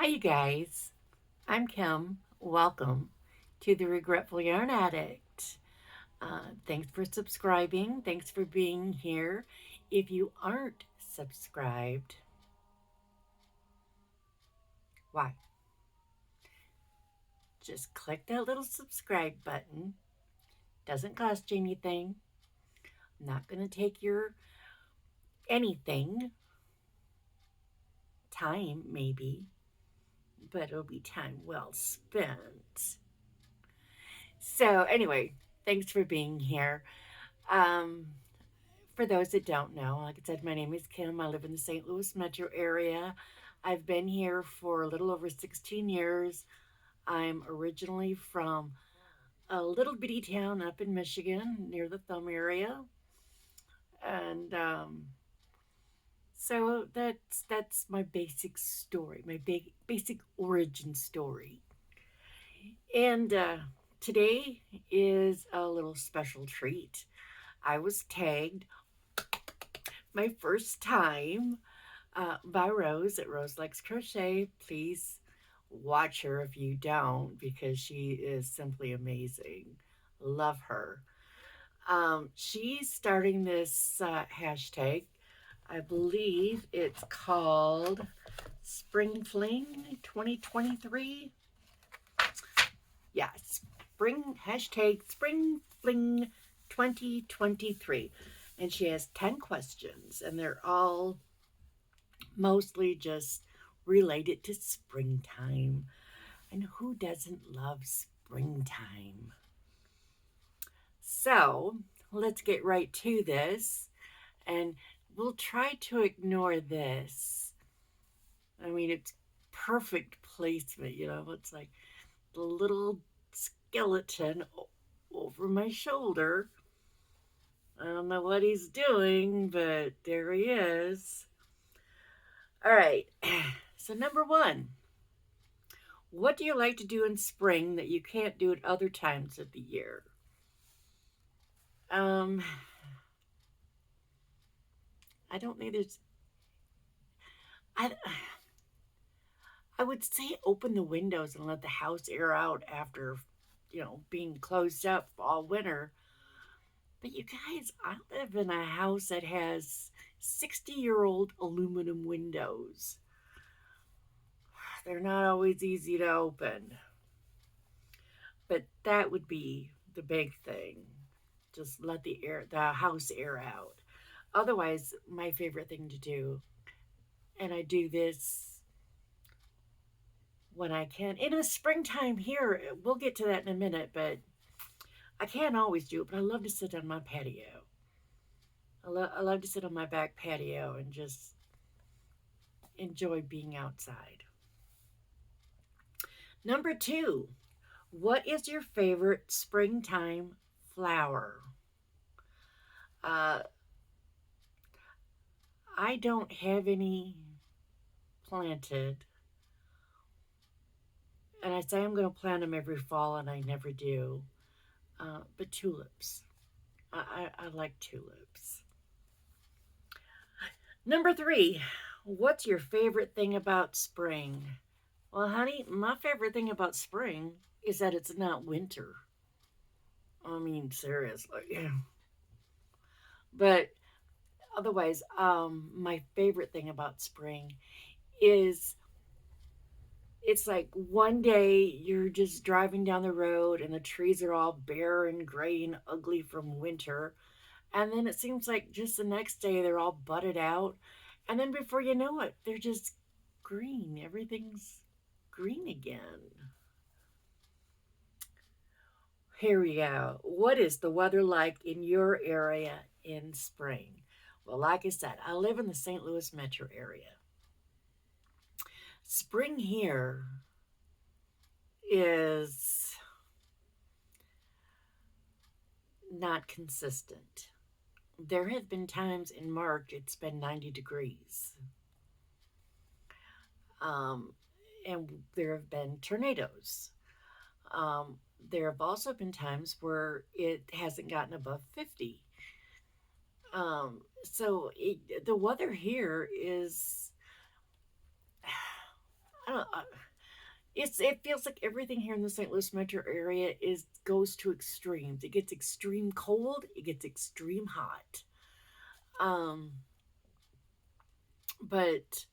Hi, you guys. I'm Kim. Welcome to the Regretful Yarn Addict. Thanks for subscribing. Thanks for being here. If you aren't subscribed, why? Just click that little subscribe button. Doesn't cost you anything. I'm not going to take your anything. Time, maybe, but it'll be time well spent. So, anyway, thanks for being here. Um, For those that don't know, like I said, my name is Kim. I live in the St. Louis metro area. I've been here for a little over 16 years. I'm originally from a little bitty town up in Michigan near the Thumb area. And so that's my basic story, my basic origin story. And today is a little special treat. I was tagged my first time by Rose at Rose Likes Crochet. Please watch her if you don't, because she is simply amazing. Love her. She's starting this hashtag. I believe it's called Spring Fling 2023. Yeah, Spring Fling 2023. And she has 10 questions, and they're all mostly just related to springtime. And who doesn't love springtime? So let's get right to this, and we'll try to ignore this. I mean, it's perfect placement, it's like the little skeleton over my shoulder. I don't know what he's doing, but there he is. All right. So, number one, what do you like to do in spring that you can't do at other times of the year? Um, I don't think there's. I I would say open the windows and let the house air out after, being closed up all winter. But you guys, I live in a house that has 60-year-old aluminum windows. They're not always easy to open. But that would be the big thing. Just let the house air out. Otherwise, my favorite thing to do, and I do this when I can. In the springtime here, we'll get to that in a minute, but I can't always do it. But I love to sit on my patio. I love to sit on my back patio and just enjoy being outside. Number two, what is your favorite springtime flower? Uh, I don't have any planted, and I say I'm going to plant them every fall, and I never do. But tulips. I like tulips. Number three, what's your favorite thing about spring? Well, honey, my favorite thing about spring is that it's not winter. I mean, seriously. But otherwise, my favorite thing about spring is it's like one day you're just driving down the road and the trees are all bare and gray and ugly from winter. And then it seems like just the next day they're all budded out. And then before you know it, they're just green. Everything's green again. Here we go. What is the weather like in your area in spring? Well, like I said, I live in the St. Louis metro area. Spring here is not consistent. There have been times in March it's been 90 degrees. Um, and there have been tornadoes. Um, there have also been times where it hasn't gotten above 50. The weather here is, I don't know, it feels like everything here in the St. Louis metro area goes to extremes. It gets extreme cold, it gets extreme hot. Um, but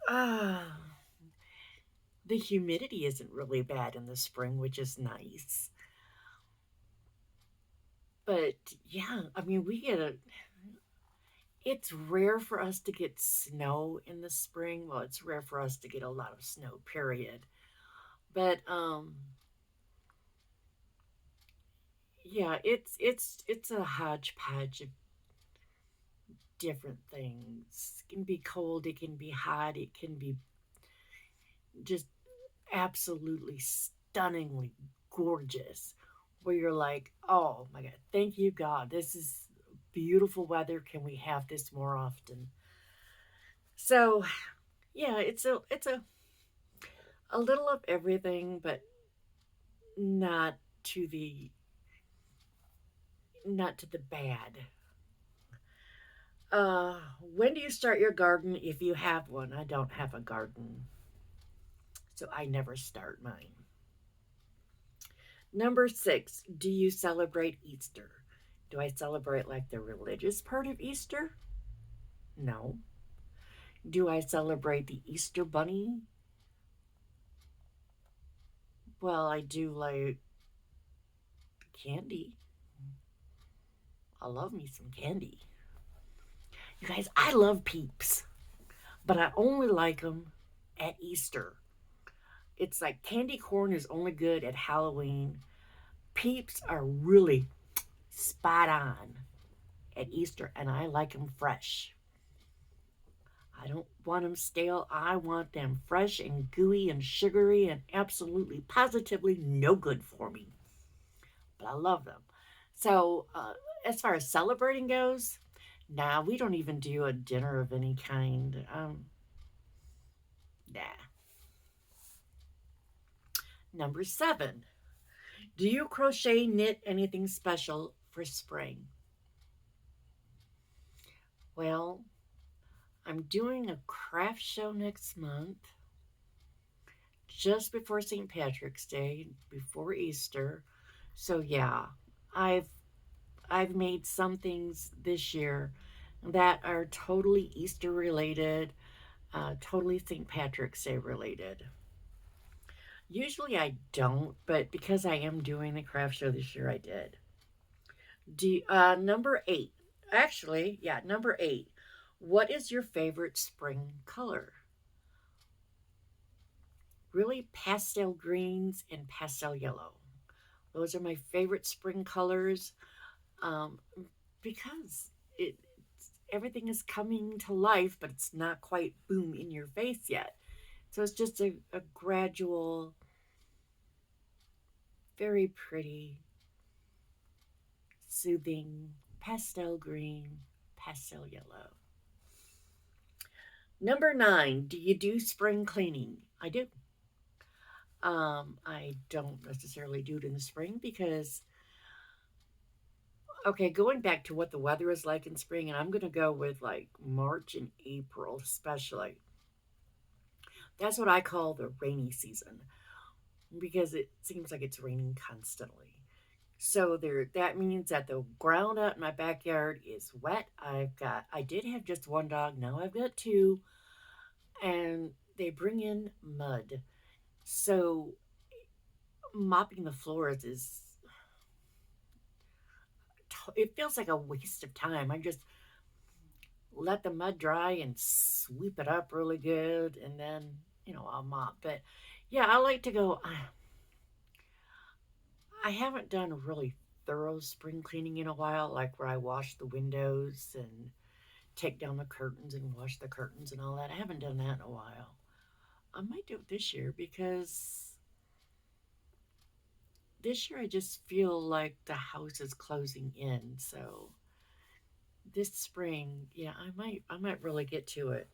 uh, the humidity isn't really bad in the spring, which is nice. But yeah, I mean, it's rare for us to get snow in the spring. Well, it's rare for us to get a lot of snow, period. But yeah, it's a hodgepodge of different things. It can be cold, it can be hot, it can be just absolutely stunningly gorgeous. Where you're like, oh my god, thank you God, this is beautiful weather. Can we have this more often? So yeah, it's a little of everything, but not to the not to the bad. When do you start your garden if you have one? I don't have a garden, so I never start mine. Number 6, do you celebrate Easter? Do I celebrate like the religious part of Easter? No. Do I celebrate the Easter bunny? Well, I do like candy. I love me some candy. You guys, I love peeps, but I only like them at Easter. It's like candy corn is only good at Halloween. Peeps are really spot on at Easter, and I like them fresh. I don't want them stale. I want them fresh and gooey and sugary and absolutely positively no good for me. But I love them. So, as far as celebrating goes, nah, we don't even do a dinner of any kind. Nah. Number 7, do you crochet, knit anything special for spring? Well, I'm doing a craft show next month, just before St. Patrick's Day, before Easter. So yeah, I've I've made some things this year that are totally Easter related, totally St. Patrick's Day related. Usually I don't, but because I am doing the craft show this year, I did. Number 8. Actually, yeah, number 8. What is your favorite spring color? Really, pastel greens and pastel yellow. Those are my favorite spring colors, um, because everything is coming to life, but it's not quite boom in your face yet. So it's just a gradual, very pretty, soothing pastel green, pastel yellow. Number 9, do you do spring cleaning? I do. I don't necessarily do it in the spring because, okay, going back to what the weather is like in spring, and I'm going to go with like March and April, especially. That's what I call the rainy season because it seems like it's raining constantly. So that means that the ground out in my backyard is wet. I did have just one dog, now I've got two, and they bring in mud. So mopping the floors it feels like a waste of time. I just let the mud dry and sweep it up really good, and then I'll mop. But yeah, I like to go. I haven't done a really thorough spring cleaning in a while, like where I wash the windows and take down the curtains and wash the curtains and all that. I haven't done that in a while. I might do it this year because this year I just feel like the house is closing in. So this spring, yeah, I might really get to it.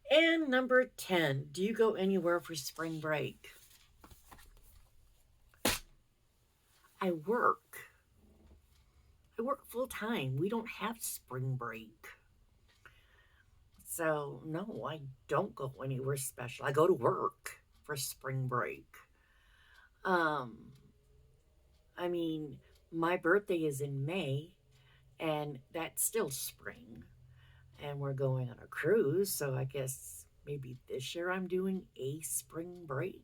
And number 10, do you go anywhere for spring break? I work. I work full time. We don't have spring break. So, no, I don't go anywhere special. I go to work for spring break. Um, I mean, my birthday is in May, and that's still spring. And we're going on a cruise, so I guess maybe this year I'm doing a spring break.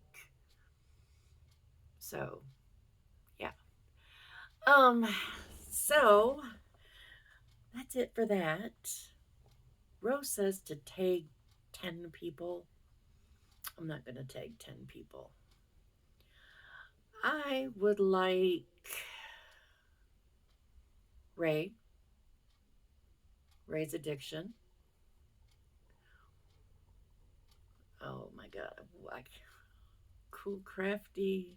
So, yeah. Um, so that's it for that. Rose says to tag 10 people. I'm not going to tag 10 people. I would like Ray, Ray's Addiction. Oh my God. Like, cool, Crafty.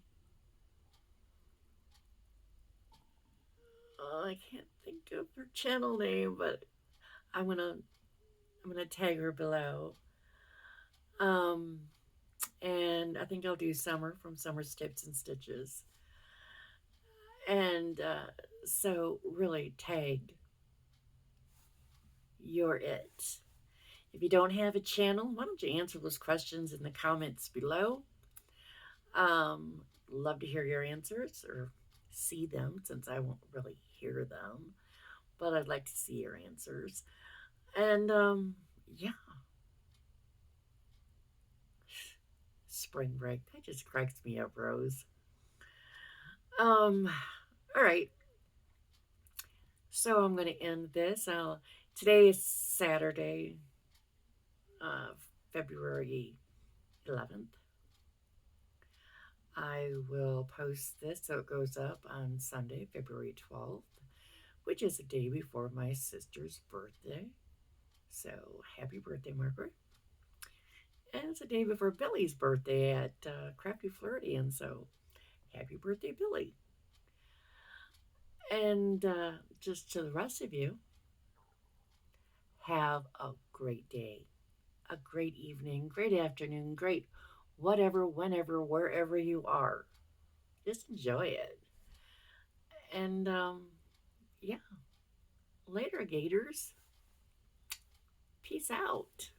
Oh, I can't think of her channel name, but I'm gonna I'm gonna tag her below. Um, and I think I'll do Summer from Summer's Tips and Stitches. And so, really, tag you're it. If you don't have a channel, why don't you answer those questions in the comments below? Um, love to hear your answers or see them since I won't really hear them, but I'd like to see your answers. And yeah, spring break. That just cracks me up, Rose. All right. So I'm going to end this. Today is Saturday, uh, February 11th. I will post this so it goes up on Sunday, February 12th, which is the day before my sister's birthday. So happy birthday, Margaret. And it's the day before Billy's birthday at Crafty Flirty, so happy birthday, Billy. And just to the rest of you, have a great day, a great evening, great afternoon, great whatever, whenever, wherever you are. Just enjoy it. And yeah, later, Gators. Peace out.